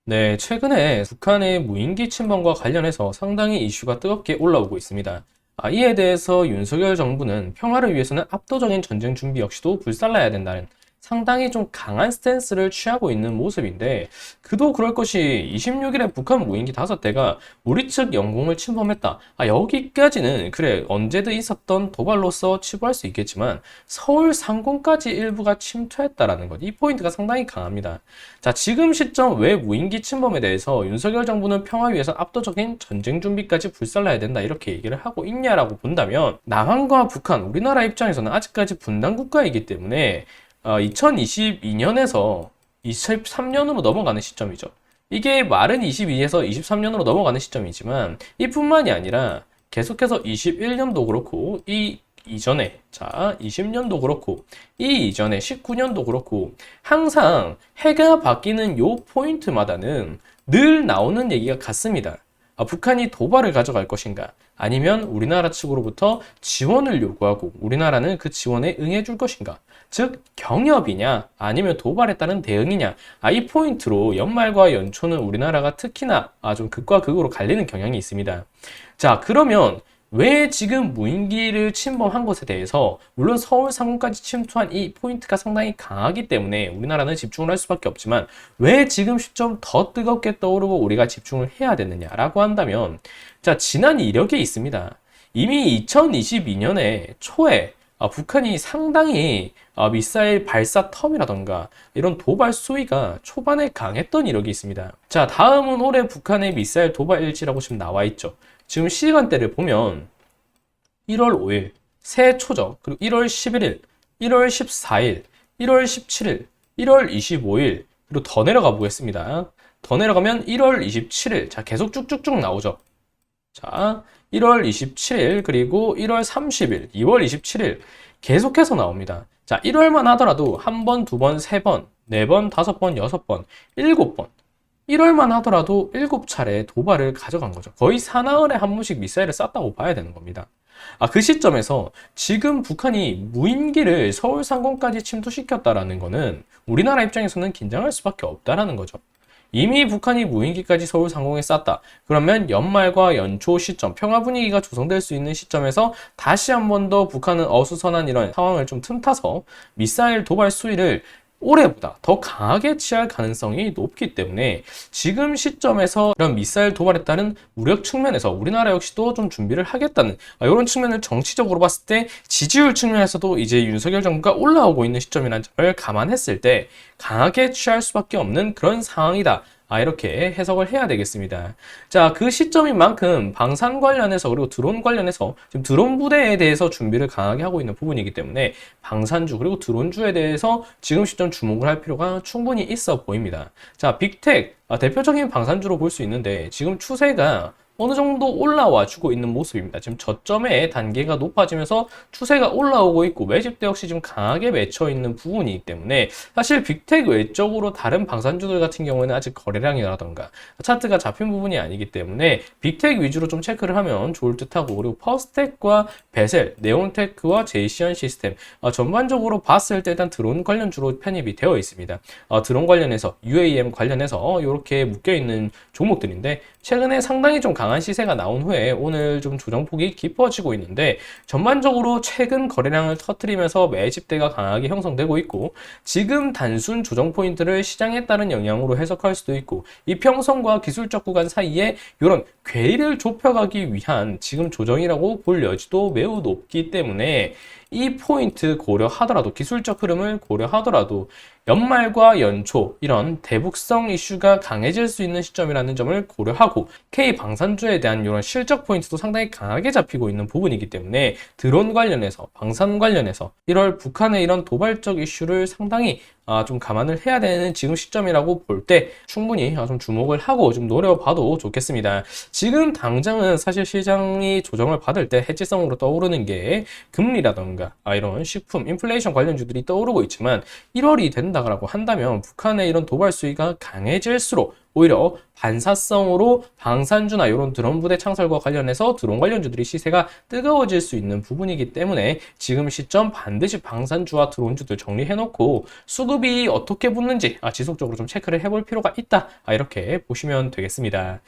네, 최근에 북한의 무인기 침범과 관련해서 상당히 이슈가 뜨겁게 올라오고 있습니다. 이에 대해서 윤석열 정부는 평화를 위해서는 압도적인 전쟁 준비 역시도 불살라야 된다는 상당히 좀 강한 스탠스를 취하고 있는 모습인데, 그도 그럴 것이 26일에 북한 무인기 5대가 우리 측 영공을 침범했다. 여기까지는 그래, 언제든 있었던 도발로서 치부할 수 있겠지만, 서울 상공까지 일부가 침투했다라는 것, 이 포인트가 상당히 강합니다. 자, 지금 시점 왜 무인기 침범에 대해서 윤석열 정부는 평화 위해서 압도적인 전쟁 준비까지 불살라야 된다 이렇게 얘기를 하고 있냐라고 본다면, 남한과 북한, 우리나라 입장에서는 아직까지 분단 국가이기 때문에 2022년에서 23년으로 넘어가는 시점이죠. 이게 말은 22에서 23년으로 넘어가는 시점이지만 이뿐만이 아니라 계속해서 21년도 그렇고 이 이전에, 자, 20년도 그렇고 이 이전에 19년도 그렇고 항상 해가 바뀌는 요 포인트마다는 늘 나오는 얘기가 같습니다. 북한이 도발을 가져갈 것인가? 아니면 우리나라 측으로부터 지원을 요구하고 우리나라는 그 지원에 응해줄 것인가? 즉, 경협이냐? 아니면 도발에 따른 대응이냐? 이 포인트로 연말과 연초는 우리나라가 특히나 좀 극과 극으로 갈리는 경향이 있습니다. 자, 그러면 왜 지금 무인기를 침범한 것에 대해서 물론 서울 상공까지 침투한 이 포인트가 상당히 강하기 때문에 우리나라는 집중을 할 수밖에 없지만 왜 지금 시점 더 뜨겁게 떠오르고 우리가 집중을 해야 되느냐라고 한다면 자, 지난 이력이 있습니다. 이미 2022년에 초에 북한이 상당히 미사일 발사 텀이라던가 이런 도발 수위가 초반에 강했던 이력이 있습니다. 자, 다음은 올해 북한의 미사일 도발 일지라고 지금 나와 있죠. 지금 시간대를 보면 1월 5일, 새해 초죠. 그리고 1월 11일, 1월 14일, 1월 17일, 1월 25일, 그리고 더 내려가 보겠습니다. 더 내려가면 1월 27일. 자, 계속 쭉쭉쭉 나오죠. 자, 1월 27일, 그리고 1월 30일, 2월 27일 계속해서 나옵니다. 자, 1월만 하더라도 한 번, 두 번, 세 번, 네 번, 다섯 번, 여섯 번, 일곱 번. 1월만 하더라도 7차례 도발을 가져간 거죠. 거의 사나흘에 한 번씩 미사일을 쐈다고 봐야 되는 겁니다. 그 시점에서 지금 북한이 무인기를 서울 상공까지 침투시켰다라는 거는 우리나라 입장에서는 긴장할 수밖에 없다라는 거죠. 이미 북한이 무인기까지 서울 상공에 쐈다. 그러면 연말과 연초 시점, 평화 분위기가 조성될 수 있는 시점에서 다시 한 번 더 북한은 어수선한 이런 상황을 좀 틈타서 미사일 도발 수위를 올해보다 더 강하게 취할 가능성이 높기 때문에 지금 시점에서 이런 미사일 도발에 따른 무력 측면에서 우리나라 역시도 좀 준비를 하겠다는 이런 측면을 정치적으로 봤을 때 지지율 측면에서도 이제 윤석열 정부가 올라오고 있는 시점이라는 점을 감안했을 때 강하게 취할 수밖에 없는 그런 상황이다. 이렇게 해석을 해야 되겠습니다. 자, 그 시점인 만큼 방산 관련해서 그리고 드론 관련해서 지금 드론 부대에 대해서 준비를 강하게 하고 있는 부분이기 때문에 방산주 그리고 드론주에 대해서 지금 시점 주목을 할 필요가 충분히 있어 보입니다. 자, 빅텍 대표적인 방산주로 볼 수 있는데 지금 추세가 어느 정도 올라와 주고 있는 모습입니다. 지금 저점의 단계가 높아지면서 추세가 올라오고 있고 매집대 역시 지금 강하게 맺혀 있는 부분이기 때문에 사실 빅텍 외적으로 다른 방산주들 같은 경우에는 아직 거래량이라던가 차트가 잡힌 부분이 아니기 때문에 빅텍 위주로 좀 체크를 하면 좋을 듯하고 그리고 퍼스텍과 베셀, 네온테크와 제이시언 시스템 전반적으로 봤을 때 일단 드론 관련주로 편입이 되어 있습니다. 드론 관련해서 UAM 관련해서 이렇게 묶여 있는 종목들인데 최근에 상당히 좀 강한 시세가 나온 후에 오늘 좀 조정폭이 깊어지고 있는데 전반적으로 최근 거래량을 터뜨리면서 매집대가 강하게 형성되고 있고 지금 단순 조정 포인트를 시장에 따른 영향으로 해석할 수도 있고 이평선과 기술적 구간 사이에 이런 괴리를 좁혀가기 위한 지금 조정이라고 볼 여지도 매우 높기 때문에 이 포인트 고려하더라도 기술적 흐름을 고려하더라도 연말과 연초 이런 대북성 이슈가 강해질 수 있는 시점이라는 점을 고려하고 K 방산주에 대한 이런 실적 포인트도 상당히 강하게 잡히고 있는 부분이기 때문에 드론 관련해서 방산 관련해서 1월 북한의 이런 도발적 이슈를 상당히 좀 감안을 해야 되는 지금 시점이라고 볼 때 충분히 좀 주목을 하고 좀 노려봐도 좋겠습니다. 지금 당장은 사실 시장이 조정을 받을 때 해지성으로 떠오르는 게 금리라던가 이런 식품, 인플레이션 관련주들이 떠오르고 있지만 1월이 된다고 한다면 북한의 이런 도발 수위가 강해질수록 오히려 반사성으로 방산주나 이런 드론 부대 창설과 관련해서 드론 관련주들이 시세가 뜨거워질 수 있는 부분이기 때문에 지금 시점 반드시 방산주와 드론주들 정리해놓고 수급이 어떻게 붙는지 지속적으로 좀 체크를 해볼 필요가 있다. 이렇게 보시면 되겠습니다.